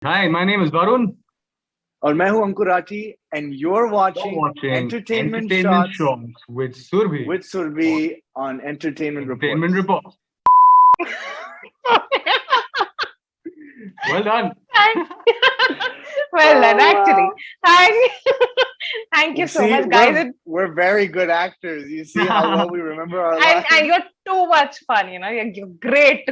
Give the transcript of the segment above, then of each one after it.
Hi, my name is Varun. और मैं हूं अंकुर Rathi and you're You're watching watching Entertainment Entertainment Shots Shocks with Surbi with on Surbi on Entertainment Entertainment Reports. Report. Well done. Thank- well done, actually. Thank, thank you so See, much, guys. we're very good actors. You see how well we remember our And lines? you're too much fun, you're great.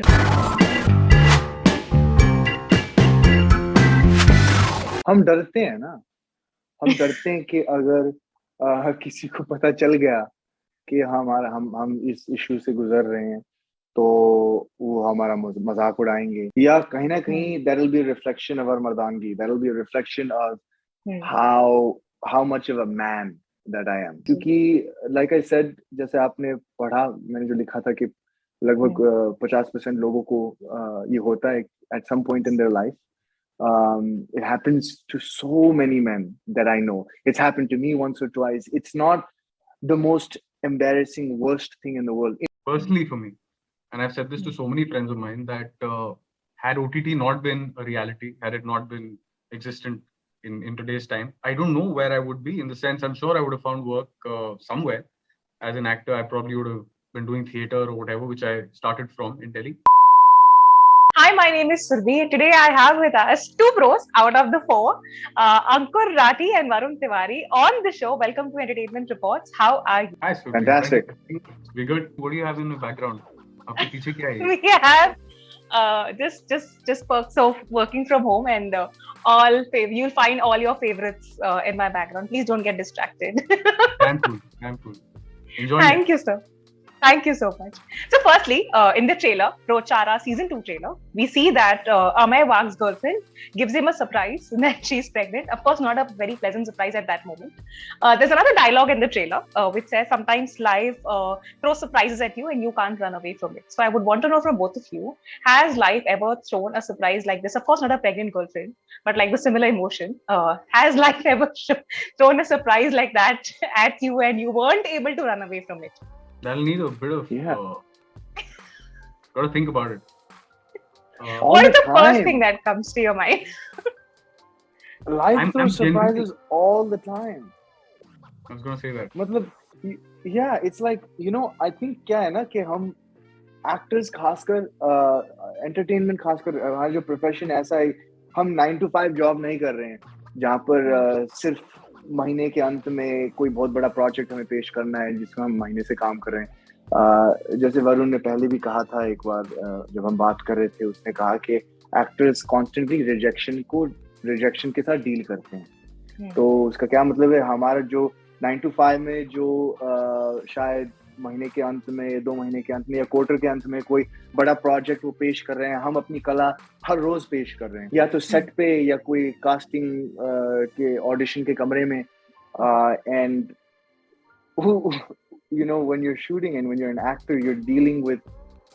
हम डरते हैं ना, हम डरते हैं कि अगर किसी को पता चल गया कि हम इस इशू से गुजर रहे हैं तो वो हमारा मजाक उड़ाएंगे या कहीं ना कहीं that will be a reflection of our मर्दानगी, that will be a reflection of how much of a man that I am. क्योंकि like I said, जैसे आपने पढ़ा, मैंने जो लिखा था कि लगभग 50% लोगों को ये होता है at some point in their life. It happens to so many men that I know. It's happened to me once or twice. It's not the most embarrassing, worst thing in the world. Personally, for me, and I've said this to so many friends of mine, that had OTT not been a reality, had it not been existent in today's time, I don't know where I would be. In the sense, I'm sure I would have found work somewhere. As an actor, I probably would have been doing theater or whatever, which I started from in Delhi. Hi, my name is Surbi. Today I have with us two pros out of the four, Ankur Rathee and Varun Tewari on the show. Welcome to Entertainment Reports. How are you? Hi, Surbi. Fantastic. We're good. What do you have in the background? आपके पीछे क्या है? We have just perks of working from home and you'll find all your favorites in my background. Please don't get distracted. Damn cool. Enjoy. Thank you, sir. Thank you so much. So firstly, in the trailer, Brochara season 2 trailer, we see that Amay Wagh's girlfriend gives him a surprise that she's pregnant. Of course, not a very pleasant surprise at that moment. There's another dialogue in the trailer which says sometimes life throws surprises at you and you can't run away from it. So I would want to know from both of you, has life ever thrown a surprise like this? Of course, not a pregnant girlfriend, but like the similar emotion. Has life ever thrown a surprise like that at you and you weren't able to run away from it? That'll need a bit of gotta think about it. What is the first thing that comes to your mind? Life throws surprises all the time. I was gonna say that. मतलब, yeah, it's like, I think क्या है ना कि हम actors खासकर entertainment खासकर हमारा जो profession ऐसा है, हम 9 to 5 job नहीं कर रहे हैं जहाँ पर सिर्फ महीने के अंत में कोई बहुत बड़ा प्रोजेक्ट हमें पेश करना है जिसमें हम महीने से काम कर रहे हैं. जैसे वरुण ने पहले भी कहा था एक बार जब हम बात कर रहे थे, उसने कहा कि एक्टर्स कॉन्स्टेंटली रिजेक्शन के साथ डील करते हैं. तो उसका क्या मतलब है, हमारा जो 9 to 5 में जो शायद महीने के अंत में, 2 महीने के अंत में या क्वार्टर के अंत में कोई बड़ा प्रोजेक्ट वो पेश कर रहे हैं, हम अपनी कला हर रोज पेश कर रहे हैं, या तो सेट पे या कोई कास्टिंग के ऑडिशन के कमरे में. And when you're shooting and when you're an actor, you're dealing with,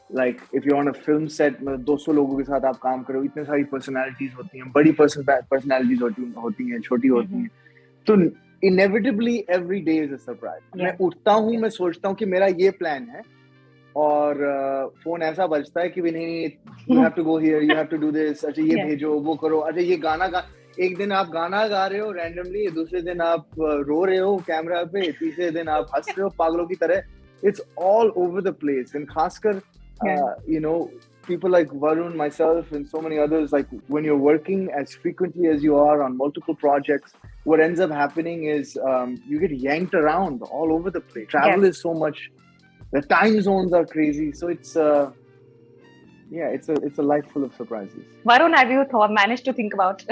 like, if you're on a film set, 200 लोगों के साथ आप काम कर रहे हो, इतने सारी पर्सनालिटीज होती हैं, बड़ी पर्सनालिटीज होती हैं, छोटी होती हैं, तो inevitably every day is a surprise. मैं उठता हूँ, मैं सोचता हूँ कि मेरा ये प्लान है और फोन ऐसा बजता है कि नहीं, you have to go here, you have to do this, अच्छा ये भेजो, वो करो, अच्छा ये गाना एक दिन आप गाना गा रहे हो रैंडमली, दूसरे दिन आप रो रहे हो कैमरा पे, तीसरे दिन आप हंस रहे हो पागलों की तरह. It's all over the place. And खासकर people like Varun, myself, and so many others, like when you're working as frequently as you are on multiple projects, what ends up happening is you get yanked around all over the place. Travel is so much, the time zones are crazy, so it's it's a life full of surprises. Varun, have you managed to think about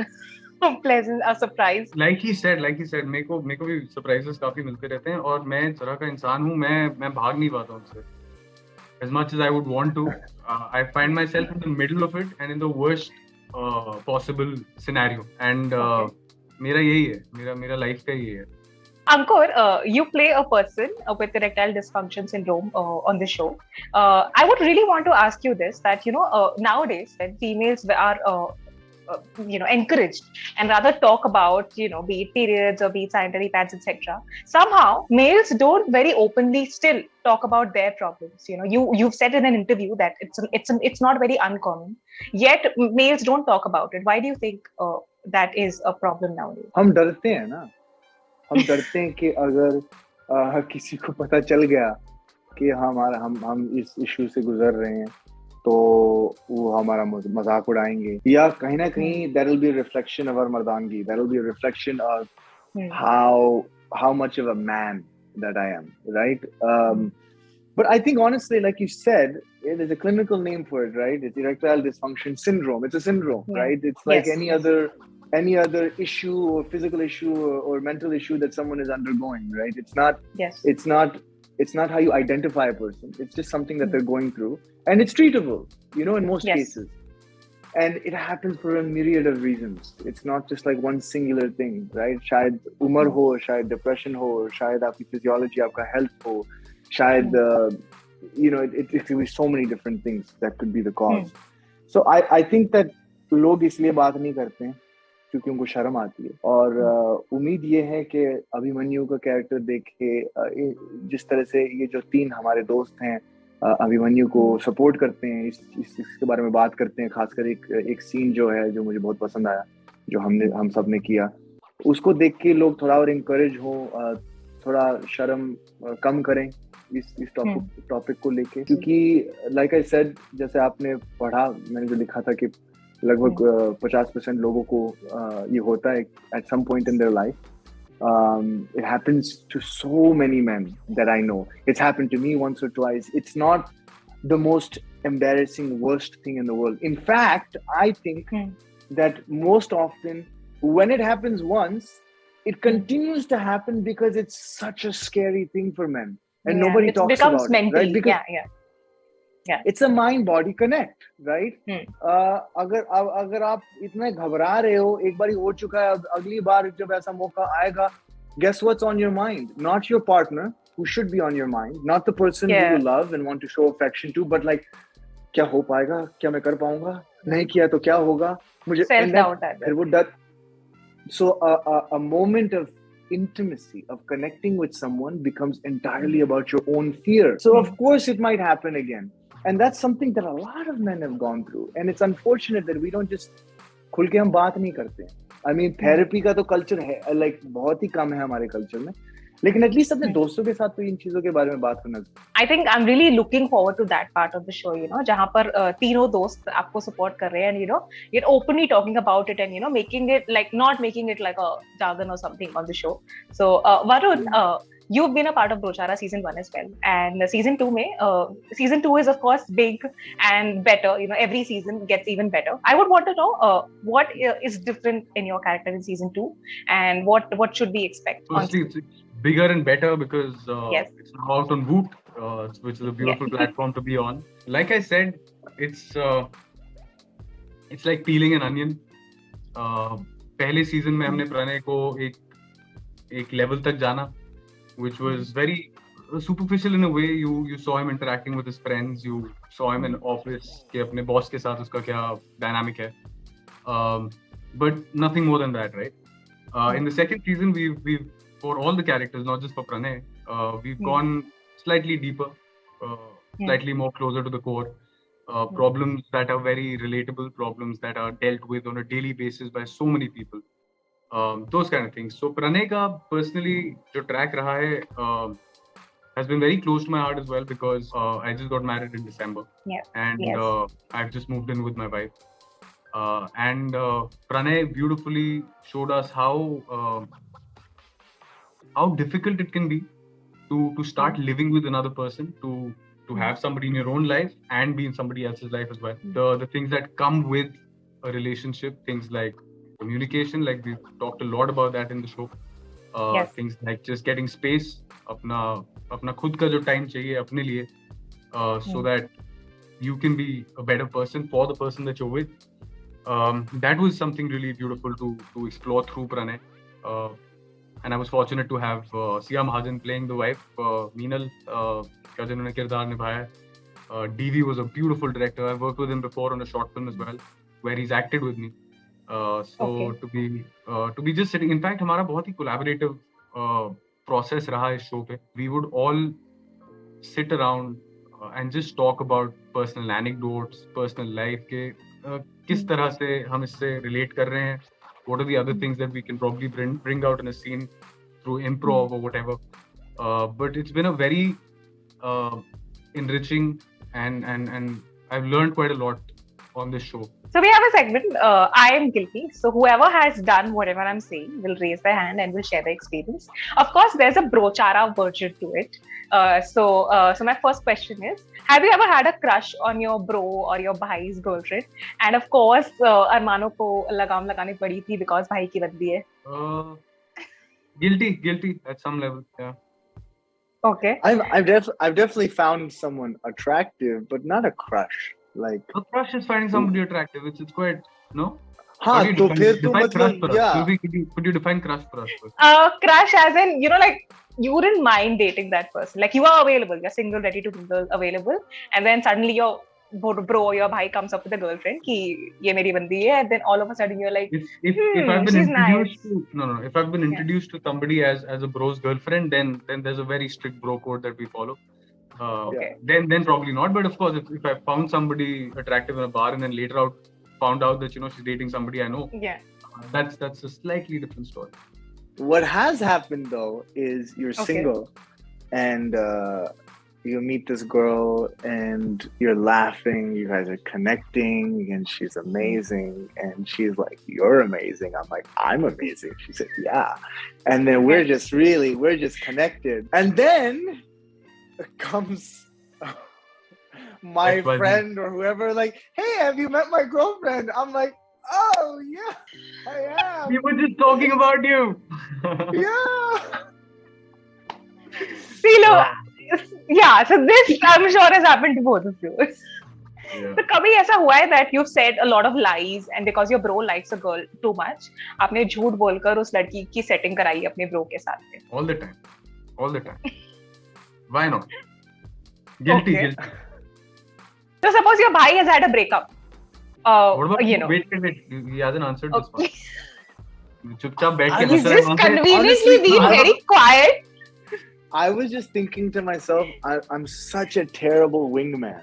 a surprise? Like he said, मेरे को भी surprises काफी मिलते रहते हैं और मैं इस तरह का इंसान हूँ, मैं भाग नहीं पाता उनसे. As much as I would want to, I find myself in the middle of it and in the worst possible scenario. And मेरा यही है, मेरा life का यही है. Ankur, you play a person with erectile dysfunction syndrome on the show. I would really want to ask you this, that nowadays when females are encouraged, and rather talk about, be it periods or be it sanitary pads, etc. Somehow males don't very openly still talk about their problems. You've said in an interview that it's not very uncommon, yet males don't talk about it. Why do you think that is a problem nowadays? हम डरते हैं ना, हम डरते हैं कि अगर किसी को पता चल गया कि हम इस इशू से गुजर रहे हैं तो वो हमारा मजाक उड़ाएंगे, या कहीं ना कहीं there will be a reflection of our मर्दानगी, there will be a reflection of how much of a man that I am, right? But I think honestly, like you said, there's a clinical name for it, right? It's erectile dysfunction syndrome. It's a syndrome, right? It's like any other issue or physical issue or mental issue that someone is undergoing, right? It's not how you identify a person. It's just something that they're going through, and it's treatable, in most cases. And it happens for a myriad of reasons. It's not just like one singular thing, right? शायद उम्र हो, शायद depression हो, शायद आपकी physiology, आपका health हो, शायद it could be so many different things that could be the cause. So I think that लोग इसलिए बात नहीं करते हैं क्योंकि उनको शर्म आती है, और उम्मीद ये है कि अभिमन्यु का कैरेक्टर देख के जिस तरह से ये जो 3 हमारे दोस्त हैं अभिमन्यु को सपोर्ट करते हैं, इसके बारे में बात करते हैं, खासकर एक सीन जो है जो मुझे बहुत पसंद आया, जो हम सब ने किया, उसको देख के लोग थोड़ा और इंकरेज हो, थोड़ा शर्म कम करें इस टॉपिक को लेके, क्योंकि लाइक आई सेड, जैसे आपने पढ़ा, मैंने जो लिखा था कि लगभग 50% लोगों को ये होता है at some point in their life. It happens to so many men that I know. It's happened to me once or twice. It's not the most embarrassing, worst thing in the world. In fact, I think that most often when it happens once, it continues to happen because it's such a scary thing for men. And nobody talks about it. Right? Because it's a mind-body connect, right? अगर आप इतने घबरा रहे हो, एक बारी हो चुका है, अगली बार जब ऐसा मौका आएगा, guess what's on your mind? Not your partner, who should be on your mind, not the person who you love and want to show affection to, but like, क्या हो पाएगा? क्या मैं कर पाऊंगा? नहीं किया तो क्या होगा? मुझे self-doubt. So a moment of intimacy, of connecting with someone, becomes entirely about your own fear. So of course it might happen again. And that's something that a lot of men have gone through. And it's unfortunate that we don't just खुल के हम बात नहीं करते. I mean, therapy का तो culture है, like बहुत ही कम है हमारे culture में. लेकिन at least अपने दोस्तों के साथ तो इन चीजों के बारे में बात करना. I think I'm really looking forward to that part of the show, जहाँ पर तीनों दोस्त आपको support कर रहे हैं, and you're openly talking about it and making it like, not making it like a jargon or something on the show. So Varun, you've been a part of Brochara season 1 as well, and season 2 is of course big and better. Every season gets even better. I would want to know what is different in your character in season 2, and what should we expect? Firstly, it's bigger and better because it's now out on Voot, which is a beautiful platform to be on. Like I said, it's like peeling an onion. पहले season में हमने प्रणय को एक level तक जाना, which was very superficial in a way. You saw him interacting with his friends, you saw him in office कि अपने boss के साथ उसका क्या dynamic है, but nothing more than that, right? In the second season, we've for all the characters, not just for Pranay, we've gone slightly deeper, slightly more closer to the core, problems that are very relatable, problems that are dealt with on a daily basis by so many people. Those kind of things. So Pranay ka personally jo track raha hai has been very close to my heart as well, because I just got married in December, and I've just moved in with my wife, and Pranay beautifully showed us how difficult it can be to start living with another person, to have somebody in your own life and be in somebody else's life as well. The things that come with a relationship, things like communication, like we've talked a lot about that in the show. Things like just getting space, अपना खुद का जो time चाहिए अपने लिए, so that you can be a better person for the person that you're with. That was something really beautiful to explore through Pranay. And I was fortunate to have Sia Mahajan playing the wife, Meenal का जिन्होंने किरदार निभाया. DV was a beautiful director. I've worked with him before on a short film as well, where he's acted with me. So to be just sitting. In fact, हमारा बहुत ही collaborative process रहा इस show पे. We would all sit around and just talk about personal anecdotes, personal life के किस तरह से हम इससे relate कर रहे हैं. What are the other things that we can probably bring out in a scene through improv or whatever. But it's been a very enriching and I've learned quite a lot on this show. So we have a segment, I am guilty. So whoever has done whatever I'm saying will raise their hand and will share their experience. Of course, there's a Brochara version to it. So my first question is, have you ever had a crush on your bro or your bhai's girlfriend? And of course, अरमानों को लगाम लगानी पड़ी थी because भाई की बंदी है. Guilty at some level, yeah. Okay. I've definitely found someone attractive, but not a crush. Like a crush is finding somebody attractive. It's quite no. हाँ तो फिर तो मतलब yeah. Could you define crush for us first? Crush as in like you wouldn't mind dating that person. Like you are available, you're single, ready to mingle, available, and then suddenly your bro or your bhai comes up with a girlfriend कि ये मेरी बंदी है, and then all of a sudden you're like, if I've been introduced to if I've been introduced to somebody as a bro's girlfriend, then there's a very strict bro code that we follow. Then probably not. But of course, if I found somebody attractive in a bar and then later found out that she's dating somebody I know, that's a slightly different story. What has happened though is you're single and you meet this girl and you're laughing, you guys are connecting, and she's amazing, and she's like, you're amazing. I'm like, I'm amazing. She said, yeah. And then we're just connected. And then comes my friend or whoever, like, hey, have you met my girlfriend? I'm like, oh yeah, I am. We were just talking about you. Yeah. See, look, yeah, so this I'm sure has happened to both of you. तो कभी ऐसा हुआ है that you've said a lot of lies and because your bro likes a girl too much, आपने झूठ बोलकर उस लड़की की setting कराई अपने bro के साथ में? All the time. Why not? Guilty. So suppose your bhai has had a breakup. What about wait, he hasn't answered this one. चुपचाप बैठ के He's just conveniently being very quiet. I was just thinking to myself, I'm such a terrible wingman.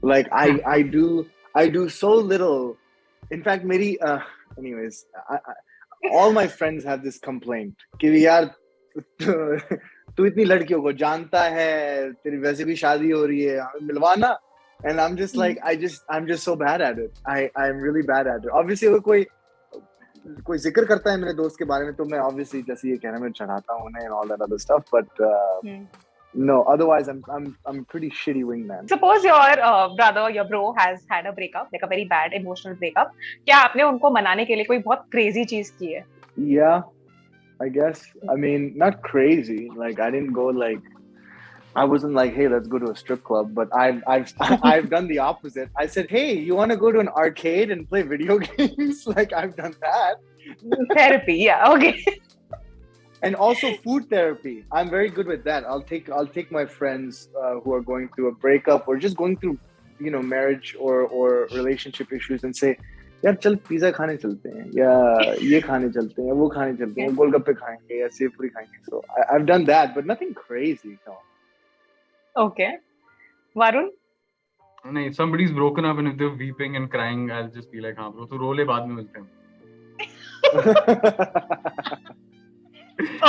Like I do so little. In fact, anyways, all my friends have this complaint कि यार तू इतनी लड़कियों को जानता है, तेरी वैसे भी शादी हो रही है, मिलवाना. And I'm just like, I'm just so bad at it. I'm really bad at it. Obviously, अगर कोई जिक्र करता है मेरे दोस्त के बारे में तो मैं obviously जैसे ये कहने में चढ़ाता हूँ उन्हें and all that other stuff, but no, otherwise I'm pretty shitty wingman. Suppose your bro has had a breakup, like a very bad emotional breakup. क्या आपने उनको मनाने के लिए कोई बहुत crazy चीज की है? Yeah, I guess. I mean, not crazy. Like I didn't go like, I wasn't like, hey, let's go to a strip club. But I've done the opposite. I said, hey, you want to go to an arcade and play video games? Like I've done that. Therapy, yeah, okay. And also food therapy. I'm very good with that. I'll take my friends who are going through a breakup or just going through, marriage or relationship issues and say, यार चल pizza खाने चलते हैं या ये खाने चलते हैं वो खाने चलते हैं गोलगप्पे खाएंगे या सेव पूरी खाएंगे. So I've done that, but nothing crazy. No. Okay. Varun? No, if somebody's broken up and if they're weeping and crying, I'll just be like, हाँ bro, तू रो ले बाद में मिलते हैं.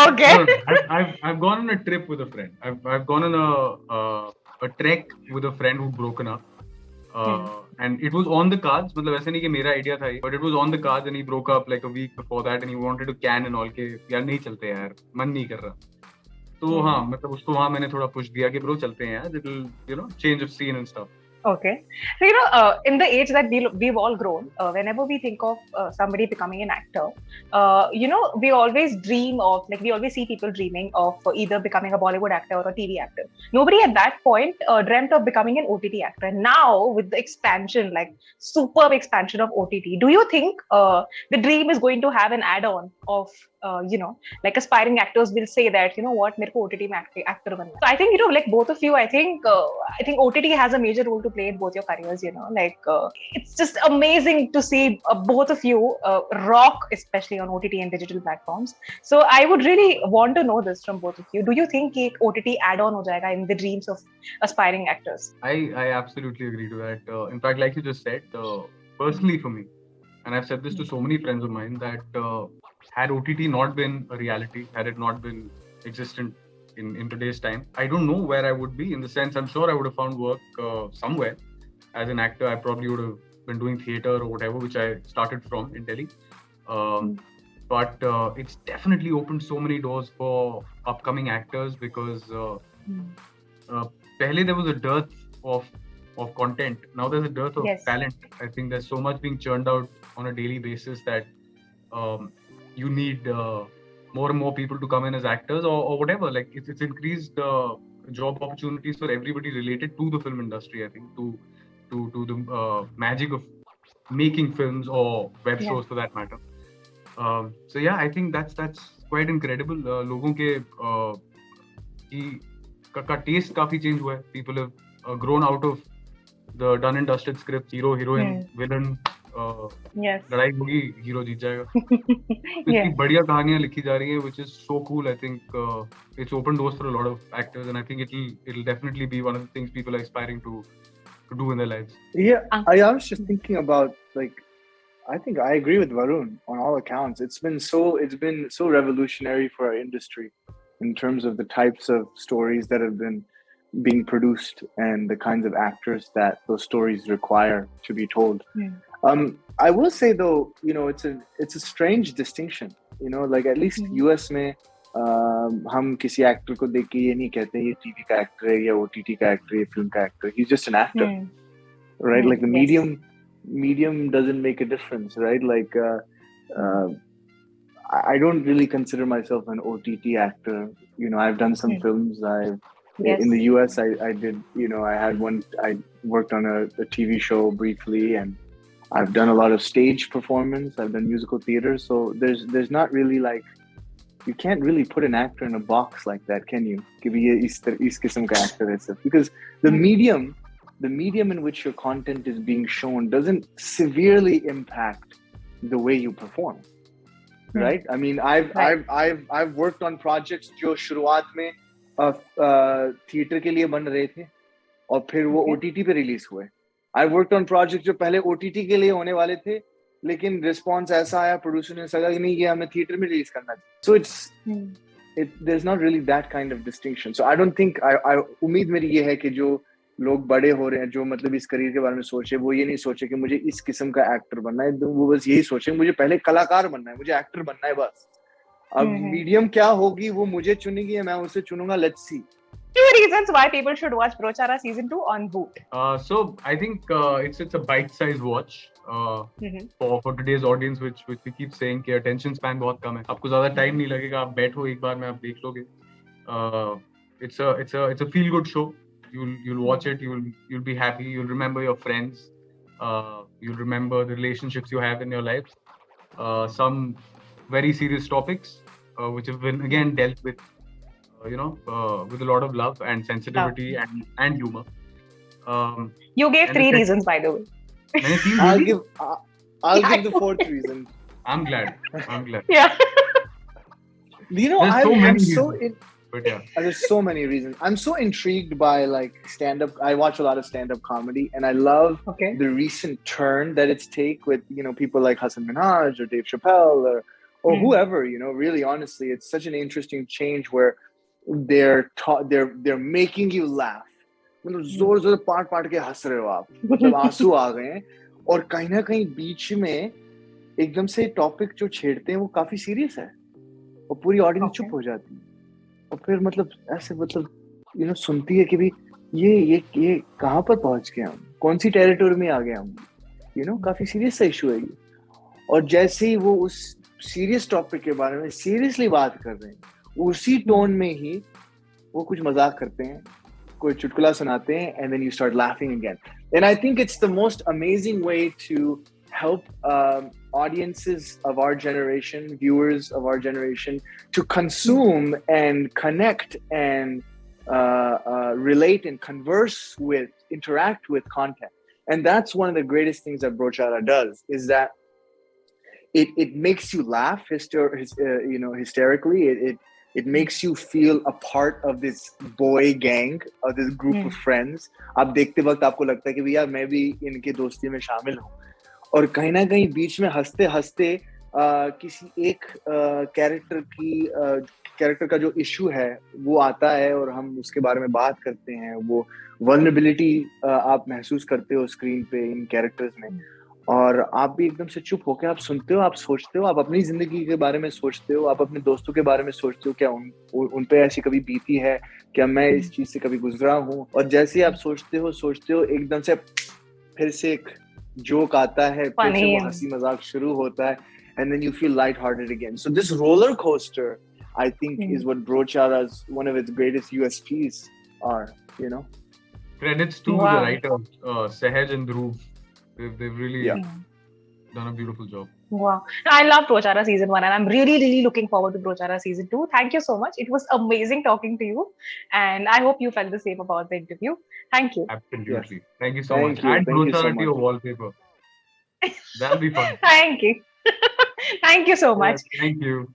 Okay. No, I've gone on a trip with a friend. I've gone on a trek with a friend who'd broken up. And it was on the cards. मतलब ऐसे नहीं कि मेरा idea था, but it was on the cards and he broke up like a week before that and he wanted to can and all के यार नहीं चलते यार, मन नहीं कर रहा. तो हाँ, मतलब उसको वहाँ मैंने थोड़ा push दिया कि bro चलते हैं यार, it'll change of scene and stuff. Okay. So, in the age that we've all grown, whenever we think of somebody becoming an actor, we always dream of, like, we always see people dreaming of either becoming a Bollywood actor or a TV actor. Nobody at that point dreamt of becoming an OTT actor. And now, with the expansion, like, superb expansion of OTT, do you think the dream is going to have an add-on of like aspiring actors will say that, you know what, मेरे को OTT में actor बनना. So I think, you know, like both of you, I think OTT has a major role to play in both your careers, you know, like it's just amazing to see both of you rock, especially on OTT and digital platforms. So I would really want to know this from both of you. Do you think कि OTT add-on हो जाएगा in the dreams of aspiring actors? I absolutely agree to that. In fact, like you just said, personally for me, and I've said this to so many friends of mine, that had OTT not been a reality, had it not been existent in today's time, I don't know where I would be. In the sense, I'm sure I would have found work somewhere. As an actor, I probably would have been doing theatre or whatever, which I started from in Delhi. But it's definitely opened so many doors for upcoming actors because pehle there was a dearth of content. Now there's a dearth of talent. I think there's so much being churned out on a daily basis that you need more and more people to come in as actors or whatever. Like it's increased job opportunities for everybody related to the film industry. I think to the magic of making films or web shows for that matter. So yeah, I think that's quite incredible. लोगों के का taste काफी change हुआ है. People have grown out of the done and dusted script, hero, heroine, villain. लड़ाई होगी, hero जीत जाएगा. इतनी बढ़िया कहानियां लिखी जा रही हैं, which is so cool. I think it's opened doors for a lot of actors, and I think it'll definitely be one of the things people are aspiring to do in their lives. Yeah, I was just thinking about, like, I think I agree with Varun on all accounts. It's been so revolutionary for our industry in terms of the types of stories that have been being produced and the kinds of actors that those stories require to be told. I will say though, you know, it's a strange distinction. You know, like at least US में हम किसी actor को देख के ये नहीं कहते ये TV का actor है या OTT का actor है, film का actor. He's just an actor, right? Like the medium doesn't make a difference, right? Like I don't really consider myself an OTT actor. You know, I've done some films. In the US, I did, you know, I worked on a TV show briefly, and I've done a lot of stage performance. I've done musical theater. So there's not really like, you can't really put an actor in a box like that, can you? Because the medium in which your content is being shown doesn't severely impact the way you perform, right? I mean, I've worked on projects जो शुरुआत में theatre के लिए बन रहे थे और फिर वो OTT पे रिलीज हुए. I worked on projects जो पहले OTT के लिए होने वाले थे, लेकिन रिस्पॉन्स ऐसा आया, प्रोड्यूसर ने सगा कि नहीं ये हमें थिएटर में रिलीज करना चाहिए. So there's not really that kind of distinction. So I don't think उम्मीद मेरी ये है कि जो लोग बड़े हो रहे हैं, जो मतलब इस करियर के बारे में सोचे, वो ये नहीं सोचे कि मुझे इस किस्म का एक्टर बनना है. वो बस यही सोचे मुझे पहले कलाकार बनना है, मुझे एक्टर बनना है बस. अब मीडियम क्या होगी वो मुझे चुनेगी या मैं उसे चुनूंगा. Let's see. 2 reasons why people should watch Brochara season 2 on Voot. So I think it's a bite-sized watch for today's audience, which we keep saying कि attention span बहुत कम है. आपको ज़्यादा time नहीं लगेगा, आप बैठो एक बार में आप देख लोगे. It's a feel-good show. You'll watch it. You'll be happy. You'll remember your friends. You'll remember the relationships you have in your life. Some very serious topics which have been again dealt with. With a lot of love and sensitivity and humor. You gave 3 reasons, by the way. I'll give the 4th reason. I'm glad. Yeah. You know, there's so many reasons. I'm so intrigued by like stand-up. I watch a lot of stand-up comedy, and I love the recent turn that it's take with, you know, people like Hassan Minhaj or Dave Chappelle or whoever. You know, really, honestly, it's such an interesting change where they're making you laugh. मतलब जोर जोर पाट के हंस रहे हो आप, मतलब आंसू आ गए हैं, और कहीं ना कहीं बीच में एकदम से टॉपिक जो छेड़ते हैं वो काफी सीरियस है और पूरी ऑडियंस चुप हो जाती है और फिर मतलब ऐसे मतलब सुनती है कि भी ये कहाँ पर पहुंच गए हम, कौन सी टेरिटोरी में आ गए हम, काफी सीरियस सा इशू है ये. और जैसे ही वो उस सीरियस टॉपिक के बारे में सीरियसली बात कर रहे हैं, उसी टोन में ही वो कुछ मजाक करते हैं, कोई चुटकुला सुनाते हैं, and then you start laughing again. And I think it's the most amazing way to help audiences of our generation, viewers of our generation, to consume and connect and relate and converse with, interact with content. And that's one of the greatest things that Brochara does, is that it makes you laugh hysterically. It makes you feel a part of this boy gang, of this group of friends. आप देखते वक्त आपको लगता है कि भैया मैं भी इनके दोस्ती में शामिल हूँ, और कहीं ना कहीं बीच में हंसते हंसते किसी एक कैरेक्टर का जो इशू है वो आता है और हम उसके बारे में बात करते हैं. वो वल्नरेबिलिटी आप महसूस करते हो स्क्रीन पे इन कैरेक्टर्स में, और आप भी एकदम से चुप होकर आप सुनते हो, आप सोचते हो, आप अपनी जिंदगी के बारे में सोचते हो, आप अपने दोस्तों के बारे में सोचते हो, क्या उन पे ऐसी कभी बीती है, क्या मैं इस चीज से कभी गुजरा हूँ. और जैसे आप सोचते हो एकदम से फिर से एक जोक आता है, फिर से वो हंसी मजाक शुरू होता है, and then you feel lighthearted again. So this roller coaster, I think, is what Brochara's one of its greatest USPs are. You know. Credits to the writers, Sahaj and Dhruv. They've really done a beautiful job. Wow. I love Brochara season 1 and I'm really, really looking forward to Brochara season 2. Thank you so much. It was amazing talking to you and I hope you felt the same about the interview. Thank you. Absolutely. Yes. Thank you so much. Add Brochara to your wallpaper. That'll be fun. Thank you. Thank you so much. Thank you.